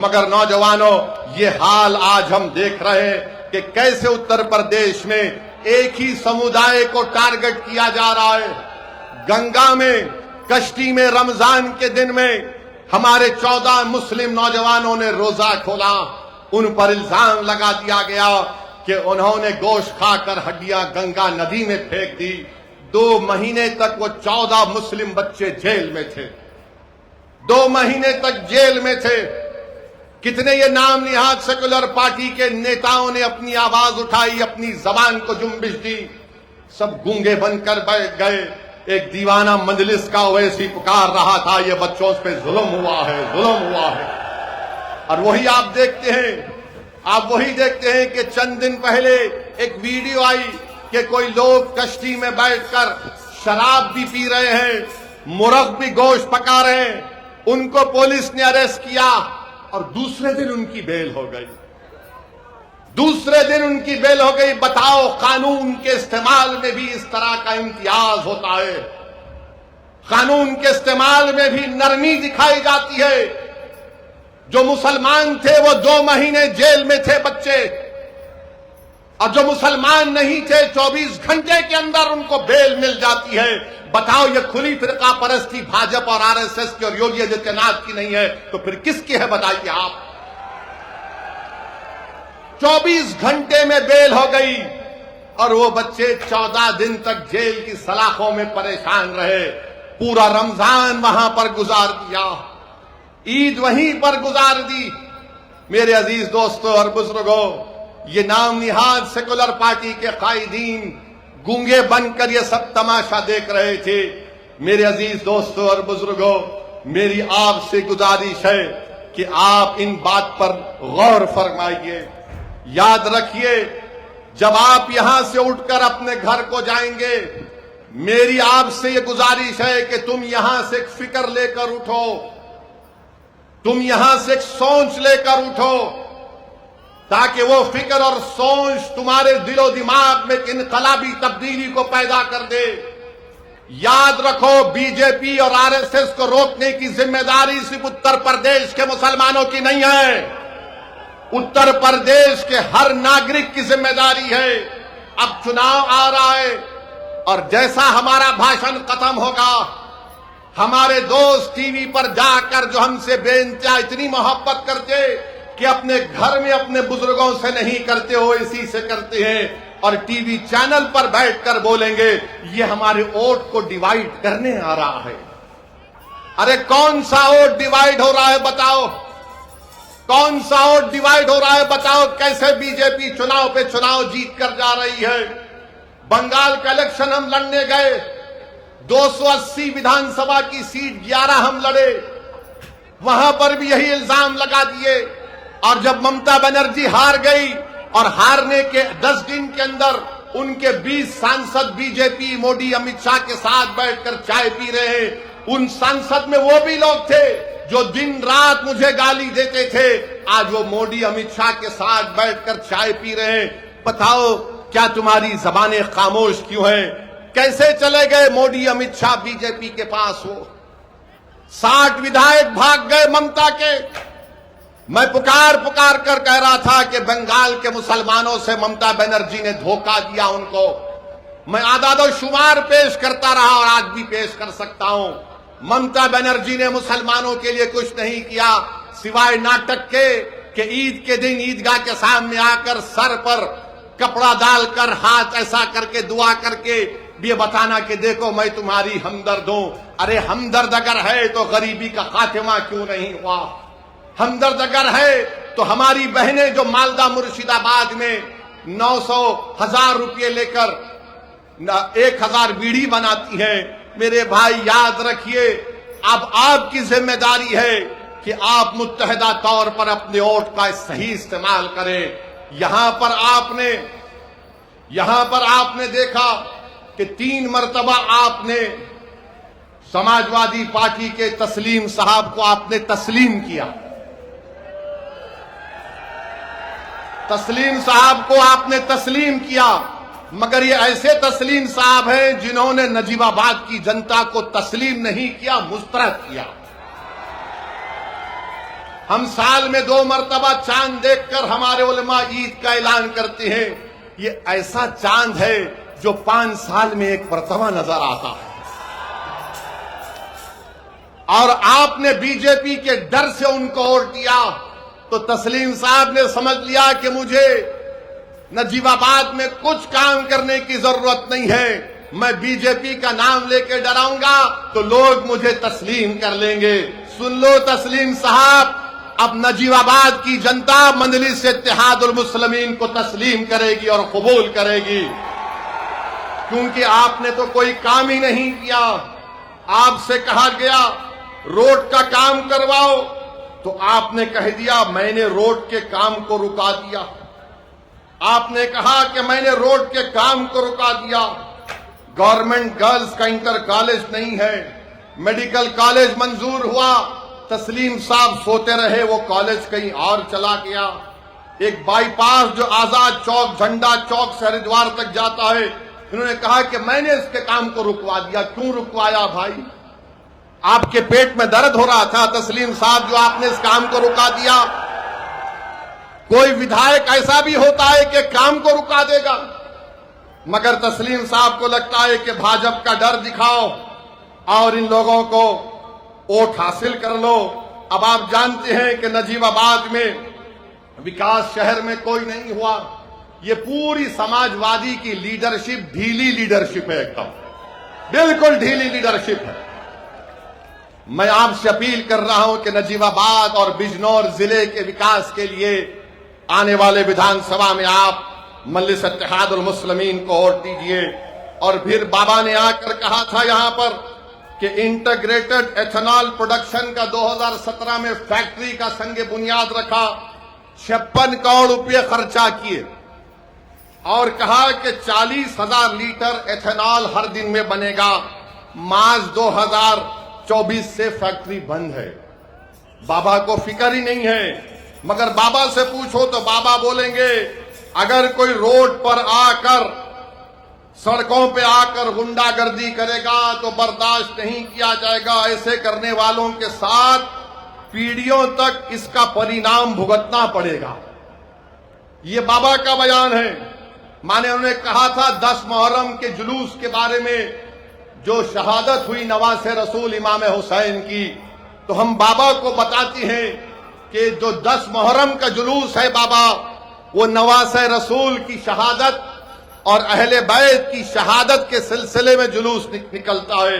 मगर नौजवानों, ये हाल आज हम देख रहे हैं कि कैसे उत्तर प्रदेश में एक ही समुदाय को टारगेट किया जा रहा है। गंगा में कश्ती में रमजान के दिन में हमारे 14 मुस्लिम नौजवानों ने रोजा खोला। उन पर इल्जाम लगा दिया गया कि उन्होंने गोश्त खाकर हड्डियां गंगा नदी में फेंक दी। 2 महीने तक वो 14 मुस्लिम बच्चे जेल में थे। 2 महीने तक जेल में थे। कितने ये नाम निहाद सेकुलर पार्टी के नेताओं ने अपनी आवाज उठाई, अपनी जबान को जुम्बिश दी, सब गूंगे बनकर बैठ गए। एक दीवाना मजलिस का वैसी पुकार रहा था, ये बच्चों पे जुल्म हुआ है, जुल्म हुआ है। और वही आप देखते हैं कि चंद दिन पहले एक वीडियो आई कि कोई लोग कश्ती में बैठकर शराब भी पी रहे हैं, मुर्ग भी गोश्त पका रहे हैं। उनको पुलिस ने अरेस्ट किया और दूसरे दिन उनकी बेल हो गई। बताओ, कानून के इस्तेमाल में भी इस तरह का इम्तियाज होता है। कानून के इस्तेमाल में भी नरमी दिखाई जाती है। जो मुसलमान थे वो 2 महीने जेल में थे बच्चे, और जो मुसलमान नहीं थे 24 घंटे के अंदर उनको बेल मिल जाती है। बताओ, ये खुली फिरका परस्ती भाजपा और आरएसएस की और योगी आदित्यनाथ की नहीं है तो फिर किसकी है बताइए आप। 24 घंटे में बेल हो गई और वो बच्चे 14 दिन तक जेल की सलाखों में परेशान रहे। पूरा रमजान वहां पर गुजार दिया, ईद वहीं पर गुजार दी। मेरे अजीज दोस्तों और बुजुर्गों, ये नाम निहाद सेकुलर पार्टी के कायदीन गूंगे बनकर ये सब तमाशा देख रहे थे। मेरे अजीज दोस्तों और बुजुर्गों, मेरी आपसे गुजारिश है कि आप इन बात पर गौर फरमाइए। याद रखिए, जब आप यहां से उठकर अपने घर को जाएंगे, मेरी आपसे ये गुजारिश है कि तुम यहां से एक फिक्र लेकर उठो, तुम यहां से एक सोच लेकर उठो, ताकि वो फिक्र और सोच तुम्हारे दिलो दिमाग में इनकलाबी तब्दीली को पैदा कर दे। याद रखो, बीजेपी और आरएसएस को रोकने की जिम्मेदारी सिर्फ उत्तर प्रदेश के मुसलमानों की नहीं है, उत्तर प्रदेश के हर नागरिक की जिम्मेदारी है। अब चुनाव आ रहा है और जैसा हमारा भाषण खत्म होगा, हमारे दोस्त टीवी पर जाकर जो हमसे बेइंतहा इतनी मोहब्बत करते कि अपने घर में अपने बुजुर्गों से नहीं करते हो, इसी से करते हैं, और टीवी चैनल पर बैठकर बोलेंगे ये हमारे वोट को डिवाइड करने आ रहा है। अरे कौन सा वोट डिवाइड हो रहा है बताओ, कौन सा वोट डिवाइड हो रहा है बताओ। कैसे बीजेपी चुनाव पे चुनाव जीत कर जा रही है। बंगाल का इलेक्शन हम लड़ने गए, 280 विधानसभा की सीट 11 हम लड़े, वहां पर भी यही इल्जाम लगा दिए। और जब ममता बनर्जी हार गई और हारने के 10 दिन के अंदर उनके 20 सांसद बीजेपी मोदी अमित शाह के साथ बैठकर चाय पी रहे हैं। उन सांसद में वो भी लोग थे जो दिन रात मुझे गाली देते थे, आज वो मोदी अमित शाह के साथ बैठकर चाय पी रहे हैं। बताओ, क्या तुम्हारी जबानें खामोश क्यों हैं? कैसे चले गए मोदी अमित शाह बीजेपी के पास? वो 60 विधायक भाग गए ममता के। मैं पुकार कर कह रहा था कि बंगाल के मुसलमानों से ममता बनर्जी ने धोखा दिया उनको। मैं आदादो शुमार पेश करता रहा और आज भी पेश कर सकता हूं। ममता बनर्जी ने मुसलमानों के लिए कुछ नहीं किया सिवाय नाटक के कि ईद के दिन ईदगाह के सामने आकर सर पर कपड़ा डालकर हाथ ऐसा करके दुआ करके ये बताना कि देखो मैं तुम्हारी हमदर्द हूं। अरे हमदर्द अगर है तो गरीबी का खात्मा क्यों नहीं हुआ? हमदर्द अगर है तो हमारी बहनें जो मालदा मुर्शिदाबाद में 900,000 रुपये लेकर 1000 बीड़ी बनाती हैं, मेरे भाई याद रखिए, अब आपकी जिम्मेदारी है कि आप मुत्तहदा तौर पर अपने वोट का सही इस्तेमाल करें। यहां पर आपने देखा कि 3 मरतबा आपने समाजवादी पार्टी के तस्लीम साहब को आपने तस्लीम किया। तस्लीम साहब को आपने तस्लीम किया, मगर ये ऐसे तस्लीम साहब हैं जिन्होंने नजीबाबाद की जनता को तस्लीम नहीं किया, मुस्तरद किया। हम साल में 2 मरतबा चांद देखकर हमारे उलमा ईद का ऐलान करते हैं। ये ऐसा चांद है जो 5 साल में एक मरतबा नजर आता है। और आपने बीजेपी के डर से उनको वोट दिया तो तस्लीम साहब ने समझ लिया कि मुझे नजीबाबाद में कुछ काम करने की जरूरत नहीं है। मैं बीजेपी का नाम लेके डराऊंगा तो लोग मुझे तस्लीम कर लेंगे। सुन लो तस्लीम साहब, अब नजीबाबाद की जनता मजलिस इत्तेहादुल मुस्लिमीन को तस्लीम करेगी और कबूल करेगी, क्योंकि आपने तो कोई काम ही नहीं किया। आपसे कहा गया रोड का काम करवाओ तो आपने कह दिया मैंने रोड के काम को रुका दिया। आपने कहा कि मैंने रोड के काम को रुका दिया। गवर्नमेंट गर्ल्स का इंटर कॉलेज नहीं है, मेडिकल कॉलेज मंजूर हुआ, तस्लीम साहब सोते रहे, वो कॉलेज कहीं और चला गया। एक बाईपास जो आजाद चौक झंडा चौक से हरिद्वार तक जाता है, इन्होंने कहा कि मैंने इसके काम को रुकवा दिया। क्यों रुकवाया भाई? आपके पेट में दर्द हो रहा था तस्लीम साहब जो आपने इस काम को रुका दिया? कोई विधायक ऐसा भी होता है कि काम को रुका देगा, मगर तस्लीम साहब को लगता है कि भाजपा का डर दिखाओ और इन लोगों को वोट हासिल कर लो। अब आप जानते हैं कि नजीबाबाद में विकास शहर में कोई नहीं हुआ। ये पूरी समाजवादी की लीडरशिप ढीली लीडरशिप है, एकदम बिल्कुल ढीली लीडरशिप है। मैं आपसे अपील कर रहा हूं कि नजीबाबाद और बिजनौर जिले के विकास के लिए आने वाले विधानसभा में आप मजलिस इत्तेहादुल मुस्लिमीन को वोट दीजिए। और फिर बाबा ने आकर कहा था यहां पर कि इंटीग्रेटेड एथेनॉल प्रोडक्शन का 2017 में फैक्ट्री का संग बुनियाद रखा, 56 करोड़ रुपए खर्चा किए और कहा कि 40,000 लीटर एथेनॉल हर दिन में बनेगा। मार्च 2024 से फैक्ट्री बंद है। बाबा को फिक्र ही नहीं है। मगर बाबा से पूछो तो बाबा बोलेंगे अगर कोई रोड पर आकर सड़कों पे आकर गुंडागर्दी करेगा तो बर्दाश्त नहीं किया जाएगा। ऐसे करने वालों के साथ पीढ़ियों तक इसका परिणाम भुगतना पड़ेगा। ये बाबा का बयान है। माने उन्होंने कहा था 10 मुहर्रम के जुलूस के बारे में, जो शहादत हुई नवासे रसूल इमाम हुसैन की, तो हम बाबा को बताते हैं कि जो 10 मुहर्रम का जुलूस है बाबा, वो नवासे रसूल की शहादत और अहले बैत की शहादत के सिलसिले में जुलूस निकलता है।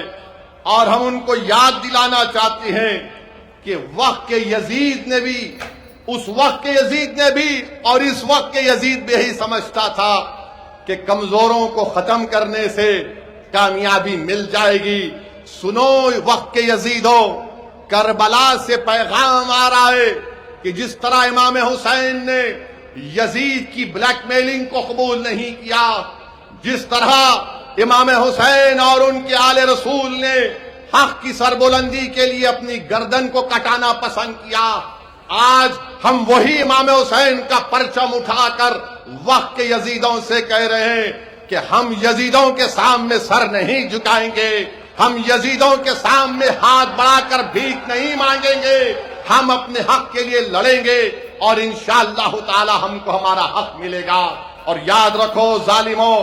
और हम उनको याद दिलाना चाहते हैं कि वक्त के यजीद ने भी, उस वक्त के यजीद ने भी और इस वक्त के यजीद भी यही समझता था कि कमजोरों को खत्म करने से कामयाबी मिल जाएगी। सुनो वक्त के यजीदों, करबला से पैगाम आ रहा है कि जिस तरह इमाम हुसैन ने यजीद की ब्लैकमेलिंग को कबूल नहीं किया, जिस तरह इमाम हुसैन और उनके आले रसूल ने हक की सरबुलंदी के लिए अपनी गर्दन को कटाना पसंद किया, आज हम वही इमाम हुसैन का परचम उठाकर वक्त के यजीदों से कह रहे हैं कि हम यजीदों के सामने सर नहीं झुकाएंगे, हम यजीदों के सामने हाथ बढ़ाकर भीख नहीं मांगेंगे, हम अपने हक के लिए लड़ेंगे और इंशाअल्लाह ताला हमको हमारा हक मिलेगा। और याद रखो जालिमों,